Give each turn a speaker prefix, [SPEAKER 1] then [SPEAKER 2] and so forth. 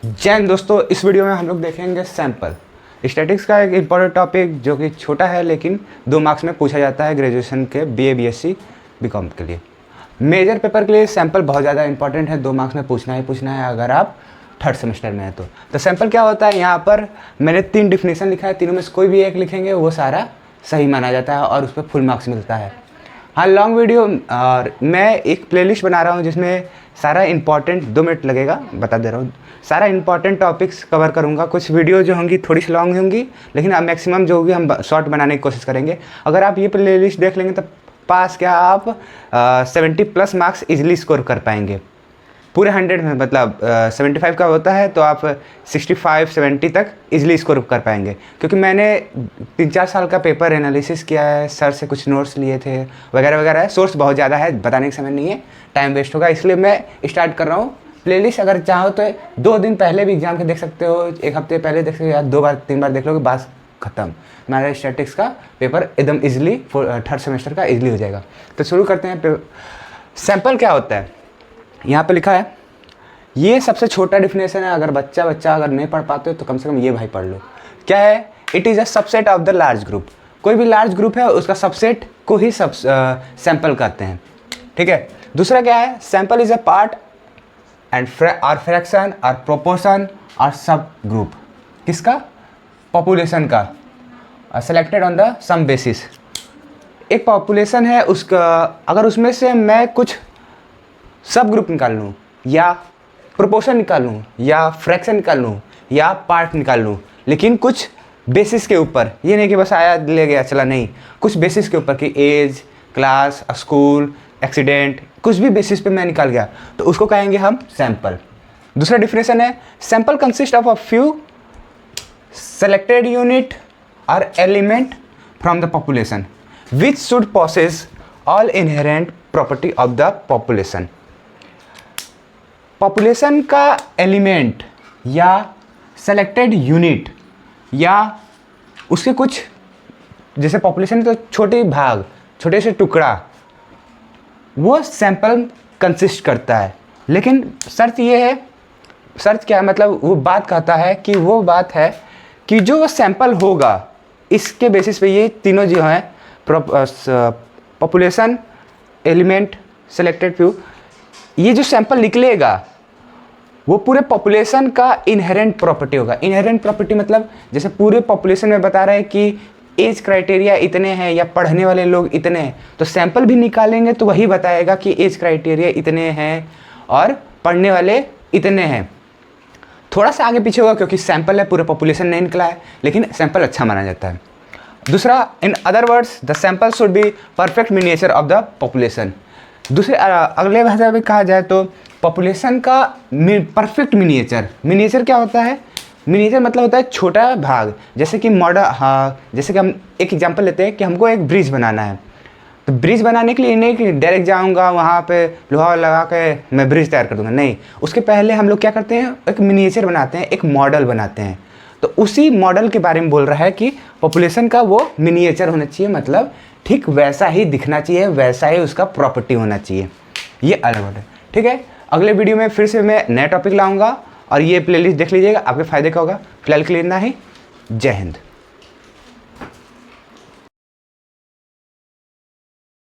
[SPEAKER 1] जय हिंद दोस्तों, इस वीडियो में हम लोग देखेंगे सैंपल स्टैटिक्स का एक इम्पॉर्टेंट टॉपिक जो कि छोटा है लेकिन 2 मार्क्स में पूछा जाता है ग्रेजुएशन के बीए बीएससी बीकॉम के लिए। मेजर पेपर के लिए सैंपल बहुत ज़्यादा इंपॉर्टेंट है, 2 मार्क्स में पूछना है अगर आप थर्ड सेमेस्टर में है तो सैंपल क्या होता है। यहाँ पर मैंने 3 डिफिनेशन लिखा है, तीनों में से कोई भी एक लिखेंगे वो सारा सही माना जाता है और उस पर फुल मार्क्स मिलता है। हाँ, लॉन्ग वीडियो और मैं एक प्लेलिस्ट बना रहा हूँ जिसमें सारा इंपॉर्टेंट 2 मिनट लगेगा, बता दे रहा हूँ, सारा इंपॉर्टेंट टॉपिक्स कवर करूँगा। कुछ वीडियो जो होंगी थोड़ी सी लॉन्ग होंगी लेकिन अब मैक्सिमम जो होगी हम शॉर्ट बनाने की कोशिश करेंगे। अगर आप ये प्लेलिस्ट देख लेंगे तो पास क्या आप 70+ मार्क्स इजीली स्कोर कर पाएंगे पूरे 100 में। मतलब 75 का होता है तो आप 65-70 तक इजीली स्कोर कर पाएंगे, क्योंकि मैंने 3-4 साल का पेपर एनालिसिस किया है, सर से कुछ नोट्स लिए थे वगैरह वगैरह है। सोर्स बहुत ज़्यादा है, बताने का समय नहीं है, टाइम वेस्ट होगा, इसलिए मैं स्टार्ट कर रहा हूँ प्लेलिस्ट। अगर चाहो तो 2 दिन पहले भी एग्जाम के देख सकते हो, 1 हफ्ते पहले देख सकते हो, या 2 बार 3 बार देख लोगे, बस खत्म। हमारा स्टैटिक्स का पेपर एकदम इजीली थर्ड सेमेस्टर का इजीली हो जाएगा। तो शुरू करते हैं। सैंपल क्या होता है, यहाँ पे लिखा है, ये सबसे छोटा डिफिनेशन है। अगर बच्चा अगर नहीं पढ़ पाते हो तो कम से कम ये भाई पढ़ लो। क्या है? It is a subset of the large group. कोई भी लार्ज ग्रुप है उसका सबसेट को ही सैंपल कहते हैं, ठीक है। दूसरा क्या है? Sample is a part and और फ्रैक्शन और प्रोपोर्शन और सब ग्रुप। किसका? पॉपुलेशन का, selected on the some basis. एक पॉपुलेशन है, उसका अगर उसमें से मैं कुछ सब ग्रुप निकाल लूँ या प्रोपोर्शन निकाल लूँ या फ्रैक्शन निकाल लूँ या पार्ट निकाल लूँ, लेकिन कुछ बेसिस के ऊपर, ये नहीं कि बस आया ले गया चला, नहीं, कुछ बेसिस के ऊपर कि एज, क्लास, स्कूल, एक्सीडेंट, कुछ भी बेसिस पे मैं निकाल गया तो उसको कहेंगे हम सैंपल। दूसरा डिफिनेशन है, sample consist of a few selected unit और element from the population which should possess all inherent property of the population. Population का एलिमेंट या सेलेक्टेड यूनिट या उसके कुछ, जैसे पॉपुलेशन तो छोटे भाग, छोटे से टुकड़ा, वो सैंपल कंसिस्ट करता है। लेकिन शर्त ये है, शर्त क्या है, मतलब वो बात कहता है कि वो बात है कि जो सैंपल होगा इसके बेसिस पे ये तीनों जो हैं, पॉपुलेशन, एलिमेंट, सेलेक्टेड फ्यू, ये जो सैंपल निकलेगा वो पूरे पॉपुलेशन का इनहेरेंट प्रॉपर्टी होगा। इनहेरेंट प्रॉपर्टी मतलब जैसे पूरे पॉपुलेशन में बता रहे हैं कि एज क्राइटेरिया इतने हैं या पढ़ने वाले लोग इतने हैं, तो सैंपल भी निकालेंगे तो वही बताएगा कि एज क्राइटेरिया इतने हैं और पढ़ने वाले इतने हैं। थोड़ा सा आगे पीछे होगा क्योंकि सैंपल है, पूरे पॉपुलेशन नहीं निकला है, लेकिन सैंपल अच्छा माना जाता है। दूसरा, in other words the sample should be perfect miniature of the population. दूसरे अगले भाषा में कहा जाए तो पॉपुलेशन का परफेक्ट मिनिएचर। मिनिएचर क्या होता है? मिनिएचर मतलब होता है छोटा भाग। जैसे कि मॉडल, हाँ, जैसे कि हम एक एग्जांपल लेते हैं कि हमको एक ब्रिज बनाना है, तो ब्रिज बनाने के लिए नहीं कि डायरेक्ट जाऊंगा वहाँ पे लोहा लगा के मैं ब्रिज तैयार कर दूंगा, नहीं, उसके पहले हम लोग क्या करते हैं, एक मिनिएचर बनाते हैं, एक मॉडल बनाते हैं। तो उसी मॉडल के बारे में बोल रहा है कि पॉपुलेशन का वो मिनिएचर होना चाहिए, मतलब ठीक वैसा ही दिखना चाहिए, वैसा ही उसका प्रॉपर्टी होना चाहिए। ये अलग बात है, ठीक है। अगले वीडियो में फिर से मैं नया टॉपिक लाऊंगा और ये प्लेलिस्ट देख लीजिएगा, आपके फ़ायदे का होगा। फिलहाल के लिए इतना ही। जय हिंद।